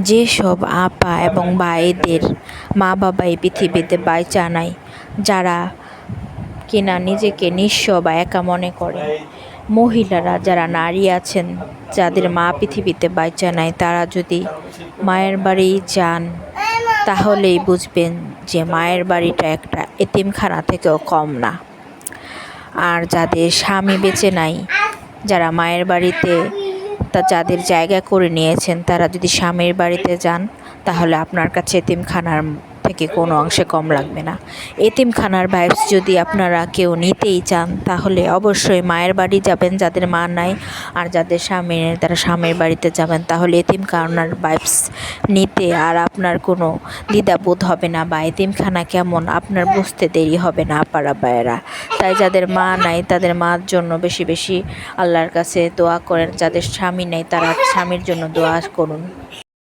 যেসব আপা এবং ভাইদের মা বাবা এই পৃথিবীতে বাইচা নাই, যারা কিনা নিজেকে নিঃস্ব বা একা মনে করে, মহিলারা যারা নারী আছেন যাদের মা পৃথিবীতে বাইচা নাই, তারা যদি মায়ের বাড়ি যান তাহলেই বুঝবেন যে মায়ের বাড়িটা একটা এতিমখানা থেকেও কম না। আর যাদের স্বামী বেঁচে নাই, যারা মায়ের বাড়িতে যাদের জায়গা করে নিয়েছেন, তারা যদি স্বামীর বাড়িতে যান তাহলে আপনার কাছে এতিমখানার থেকে কোনো অংশে কম লাগবে না। এতিমখানার ভাইবস যদি আপনারা কেউ নিতেই চান তাহলে অবশ্যই মায়ের বাড়ি যাবেন যাদের মা নাই, আর যাদের স্বামী নেই তারা স্বামীর বাড়িতে যাবেন। তাহলে এতিমখানার ভাইবস নিতে আর আপনার কোনো দ্বিধাবোধ হবে না, বা এতিমখানা কেমন আপনার বুঝতে দেরি হবে না আপারা ভাইয়েরা। তাই যাদের মা নাই তাদের মার জন্য বেশি বেশি আল্লাহর কাছে দোয়া করেন, যাদের স্বামী নেই তারা স্বামীর জন্য দোয়া করুন।